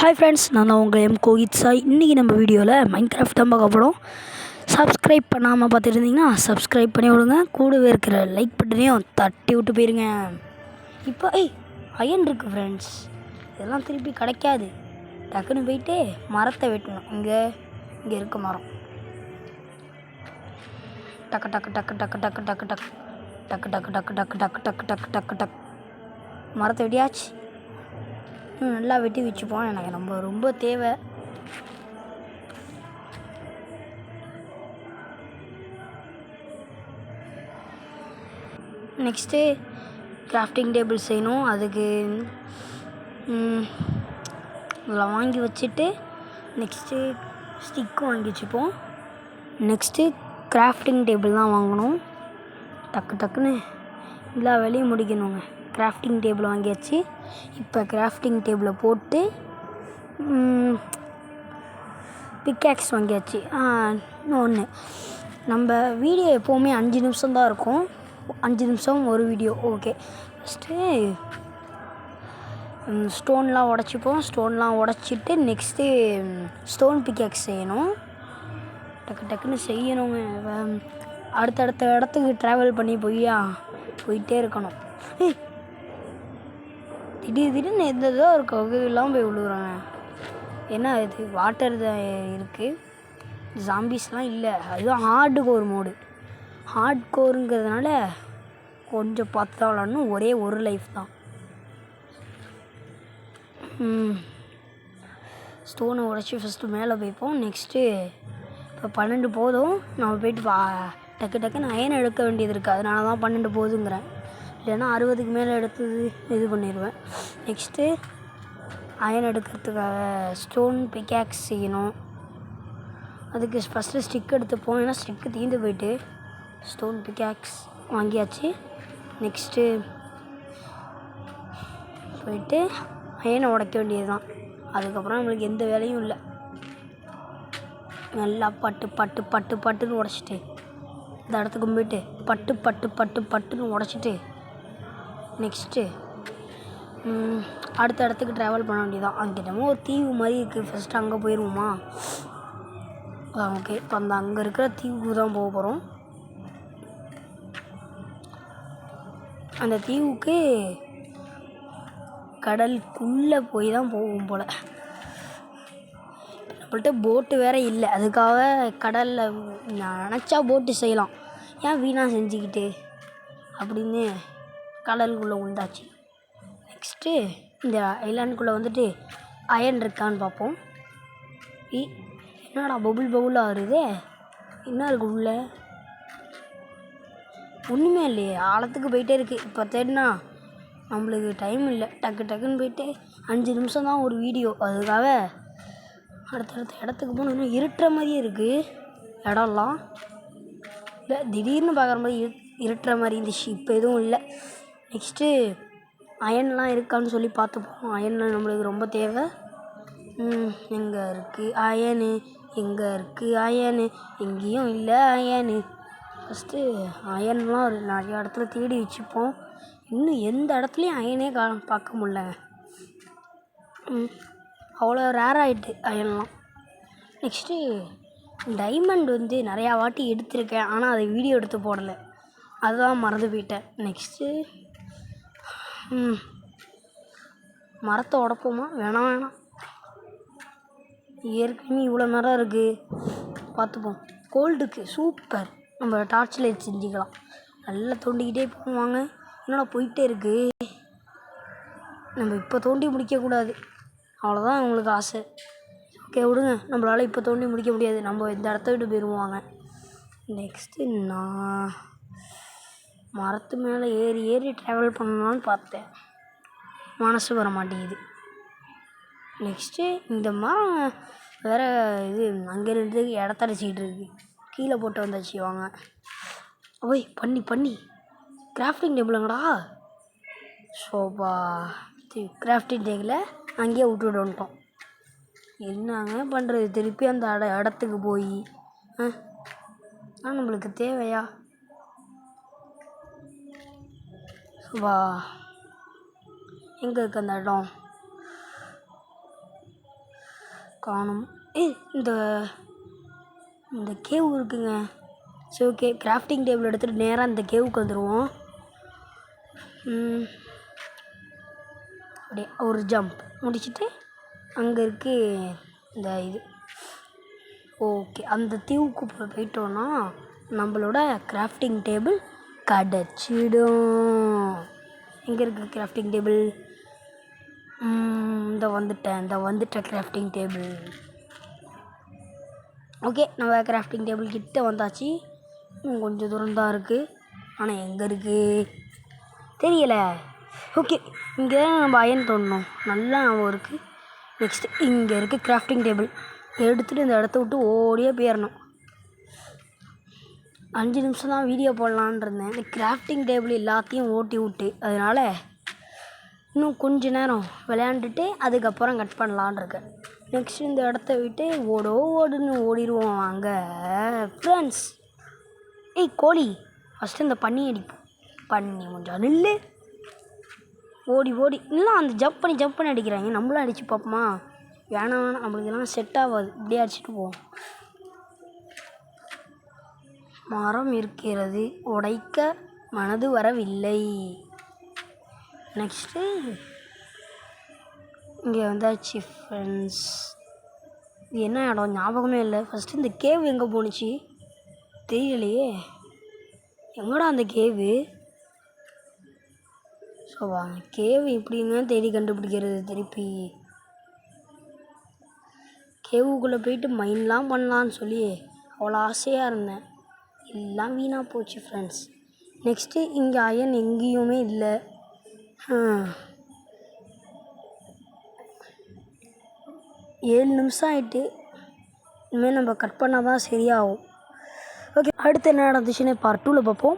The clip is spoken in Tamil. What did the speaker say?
ஹாய் ஃப்ரெண்ட்ஸ், நான் தான் உங்கள் கோகித் சாய். இன்றைக்கி நம்ம வீடியோவில் மைன்கிராஃப்ட் தான் பார்க்க போகிறோம். சப்ஸ்கிரைப் பண்ணாமல் பார்த்துருந்தீங்கன்னா சப்ஸ்கிரைப் பண்ணி விடுங்க. கூடவே இருக்கிற லைக் பட்டனையும் தட்டி விட்டு போயிருங்க. இப்போ அயன் இருக்குது ஃப்ரெண்ட்ஸ், இதெல்லாம் திருப்பி கிடைக்காது. டக்குன்னு போயிட்டு மரத்தை வெட்டணும். இங்கே இருக்க மரம் டக்கு டக்கு டக்கு டக்கு டக்கு டக்கு டக்கு டக்கு டக்கு டக்கு டக்கு டக்கு டக்கு டக்கு டக்கு டக்கு மரத்தை வெட்டியாச்சு. நல்லா வெட்டி வச்சுப்போம். எனக்கு ரொம்ப தேவை. நெக்ஸ்ட்டு கிராஃப்டிங் டேபிள் செய்யணும். அதுக்கு இதெல்லாம் வாங்கி வச்சுட்டு நெக்ஸ்ட்டு ஸ்டிக்கும் வாங்கி வச்சுப்போம். நெக்ஸ்ட்டு கிராஃப்டிங் டேபிள் தான் வாங்கணும். டக்குன்னு எல்லா வேலையும் முடிக்கணுங்க. கிராஃப்டிங் டேபிள் வாங்கியாச்சு. இப்போ கிராஃப்டிங் டேபிளை போட்டு பிக்காக்ஸ் வாங்கியாச்சு. இன்னொன்று, நம்ம வீடியோ எப்போவுமே 5 நிமிஷம் தான் இருக்கும். 5 நிமிஷம் ஒரு வீடியோ. ஓகே, ஃபஸ்ட்டு ஸ்டோன்லாம் உடச்சிப்போம். ஸ்டோன்லாம் உடச்சிட்டு நெக்ஸ்ட்டு ஸ்டோன் பிக்காக்ஸ் செய்யணும். டக்குன்னு செய்யணுங்க. அடுத்தடுத்த இடத்துக்கு ட்ராவல் பண்ணி போயிட்டே இருக்கணும். திடீர்னு எந்ததோ ஒரு கோவிலாம் போய் விழுகுறாங்க. ஏன்னா இது வாட்டர் தான் இருக்குது, ஜாம்பிஸ்லாம் இல்லை. அதுவும் ஹார்டு கோர் மோடு. ஹார்ட் கோருங்கிறதுனால கொஞ்சம் பார்த்து தான் விளாடணும். ஒரே ஒரு லைஃப் தான். ஸ்டோனை உடச்சி ஃபஸ்ட்டு மேலே போய்ப்போம். நெக்ஸ்ட்டு இப்போ 12 போதும். நம்ம போயிட்டு டக்குன்னு அயன் எடுக்க வேண்டியது இருக்குது. அதனால தான் 12 போதுங்கிறேன். இல்லைன்னா 60க்கு மேலே எடுத்து இது பண்ணிடுவேன். நெக்ஸ்ட்டு அயன் எடுக்கிறதுக்காக ஸ்டோன் பிக்காக்ஸ் செய்யணும். அதுக்கு ஃபஸ்ட்டு ஸ்டிக் எடுத்துப்போம். ஏன்னா ஸ்டிக்கு தீர்ந்து போயிட்டு ஸ்டோன் பிக்காக்ஸ் வாங்கியாச்சு. நெக்ஸ்ட்டு போயிட்டு அயனை உடைக்க வேண்டியது தான். அதுக்கப்புறம் நம்மளுக்கு எந்த வேலையும் இல்லை. நல்லா பட்டுன்னு உடச்சிட்டு இந்த இடத்துக்கு போயிட்டு பட்டுன்னு உடச்சிட்டு நெக்ஸ்ட்டு அடுத்த இடத்துக்கு ட்ராவல் பண்ண வேண்டியதான். அங்கிட்டமோ ஒரு தீவு மாதிரி இருக்குது. ஃபஸ்ட்டு அங்கே போயிடுவோமா? ஓகே, இப்போ அங்கே இருக்கிற தீவுக்கு தான் போக போகிறோம். அந்த தீவுக்கு கடலுக்குள்ளே போய் தான் போகும் போல். நம்மள்ட்ட போட்டு வேறு இல்லை. அதுக்காக கடலில் நினச்சா போட்டு செய்யலாம், ஏன் வீணாக செஞ்சுக்கிட்டு அப்படின்னு கடலுக்குள்ளே உண்டாச்சு. நெக்ஸ்ட்டு இந்த ஐலாண்டுக்குள்ளே வந்துட்டு அயன் இருக்கான்னு பார்ப்போம். என்னடா பபுளாக வருது? என்ன இருக்குது உள்ளே? ஒன்றுமே இல்லையே. ஆழத்துக்கு போயிட்டே இருக்குது. இப்போ தேடினா நம்மளுக்கு டைம் இல்லை. டக்குன்னு போயிட்டு 5 நிமிஷம் தான் ஒரு வீடியோ. அதுக்காக அடுத்தடுத்த இடத்துக்கு போகணும். இன்னும் இருட்டுற மாதிரியே இருக்குது இடம்லாம். இல்லை, திடீர்னு பார்க்குற மாதிரி இருட்டுற மாதிரி இருந்துச்சு. இப்போ எதுவும் இல்லை. நெக்ஸ்ட்டு அயன்லாம் இருக்கான்னு சொல்லி பார்த்துப்போம். அயன்லாம் நம்மளுக்கு ரொம்ப தேவை. எங்கே இருக்குது அயனு? எங்கேயும் இல்லை அயனு. ஃபஸ்ட்டு அயன்லாம் நிறையா இடத்துல தேடி வச்சுப்போம். இன்னும் எந்த இடத்துலையும் அயனே பார்க்க முடியலங்க. அவ்வளோ ரேர் ஆகிட்டு அயன்லாம். நெக்ஸ்ட்டு டைமண்ட் நிறையா வாட்டி எடுத்திருக்கேன். ஆனால் அதை வீடியோ எடுத்து போடலை. அதுதான் மறந்து போயிட்டேன். நெக்ஸ்ட்டு மரத்தை உடப்போமா? வேணாம். ஏற்கனவே இவ்வளோ மரம் இருக்குது. பார்த்துப்போம். கோல்டுக்கு சூப்பர். நம்ம டார்ச் லைட் செஞ்சுக்கலாம். நல்லா தோண்டிக்கிட்டே போவாங்க. என்னடா போயிட்டே இருக்குது. நம்ம இப்போ தோண்டி முடிக்கக்கூடாது, அவ்வளோதான் உங்களுக்கு ஆசை. ஓகே, விடுங்க. நம்மளால் இப்போ தோண்டி முடிக்க முடியாது. நம்ம இந்த இடத்த விட்டு போயிடுவாங்க. நெக்ஸ்ட்டு நான் மரத்து மேலே ஏறி ட்ராவல் பண்ணலான்னு பார்த்தேன். மனசு வர மாட்டேங்குது. நெக்ஸ்ட்டு இந்த மரம் வேறு இது அங்கேருந்து இடத்தடிச்சிக்கிட்டு இருக்குது. கீழே போட்டு வந்தாச்சு. வாங்க. பண்ணி கிராஃப்டிங் டேபிளுங்கடா. சோபா கிராஃப்டிங் டேபிளை அங்கேயே விட்டுட்டு வந்துட்டோம். என்னங்க பண்ணுறது? திருப்பி அந்த இடத்துக்கு போய் நம்மளுக்கு தேவையா? எங்கே இருக்குது அந்த இடம்? காணும். இந்த இந்த கேவ் இருக்குங்க. சரி ஓகே, கிராஃப்டிங் டேபிள் எடுத்துகிட்டு நேராக இந்த கேவுக்கு வந்துடுவோம். அப்படியே ஒரு ஜம்ப் முடிச்சுட்டு அங்கே இருக்கு இந்த இது. ஓகே, அந்த தீவுக்கு போயிட்டோன்னா நம்மளோட கிராஃப்டிங் டேபிள் கிடச்சிடும். எங்கே இருக்குது கிராஃப்டிங் டேபிள்? இந்த வந்துட்டேன் கிராஃப்டிங் டேபிள். ஓகே, நம்ம கிராஃப்டிங் டேபிள் கிட்ட வந்தாச்சு. கொஞ்சம் தூரம் தான் இருக்குது, ஆனால் எங்கே இருக்குது தெரியலை. ஓகே, இங்கே தான் நம்ம அயன் தோண்டணும், நல்லா ஞாபகம் இருக்குது. நெக்ஸ்ட்டு இங்கே இருக்குது கிராஃப்டிங் டேபிள். எடுத்துகிட்டு இந்த இடத்த விட்டு ஓடியே போயிடணும். 5 நிமிஷம் தான் வீடியோ போடலான் இருந்தேன். இந்த கிராஃப்டிங் டேபிள் எல்லாத்தையும் ஓட்டி விட்டு, அதனால் இன்னும் கொஞ்ச நேரம் விளையாண்டுட்டு அதுக்கப்புறம் கட் பண்ணலான் இருக்கேன். நெக்ஸ்ட் இந்த இடத்த விட்டு ஓடுன்னு ஓடிடுவோம் அங்கே ஃப்ரெண்ட்ஸ். கோழி ஃபஸ்ட்டு இந்த பண்ணி அடிப்போம். பண்ணி கொஞ்சம் நில்லு. ஓடி இல்லை, அந்த ஜம்ப் பண்ணி அடிக்கிறாங்க. நம்மளும் அடித்து பார்ப்போமா? வேணாம், நம்மளுக்கு இதெல்லாம் செட் ஆகாது. இப்படியே அடிச்சுட்டு போவோம். மரம் இருக்கிறது, உடைக்க மனது வரவில்லை. நெக்ஸ்ட்டு இங்கே வந்தாச்சு ஃப்ரெண்ட்ஸ். இது என்ன இடம் ஞாபகமே இல்லை. ஃபஸ்ட்டு இந்த கேவ் எங்கே போணுச்சு தெரியலையே. எங்கடா அந்த கேவு? ஸோ கேவ் எப்படிங்க தேடி கண்டுபிடிக்கிறது? திருப்பி கேவுக்குள்ளே போயிட்டு மைன்லாம் பண்ணலான்னு சொல்லி அவ்வளோ ஆசையாக இருந்தேன். எல்லாம் வீணாக போச்சு ஃப்ரெண்ட்ஸ். நெக்ஸ்ட்டு இங்கே அயன் எங்கேயுமே இல்லை. 7 நிமிஷம் ஆகிட்டு. இனிமேல் நம்ம கட் பண்ணால் தான் சரியாகும். ஓகே, அடுத்து என்ன நடந்துச்சுன்னு பார்ட் 2ல் பார்ப்போம்.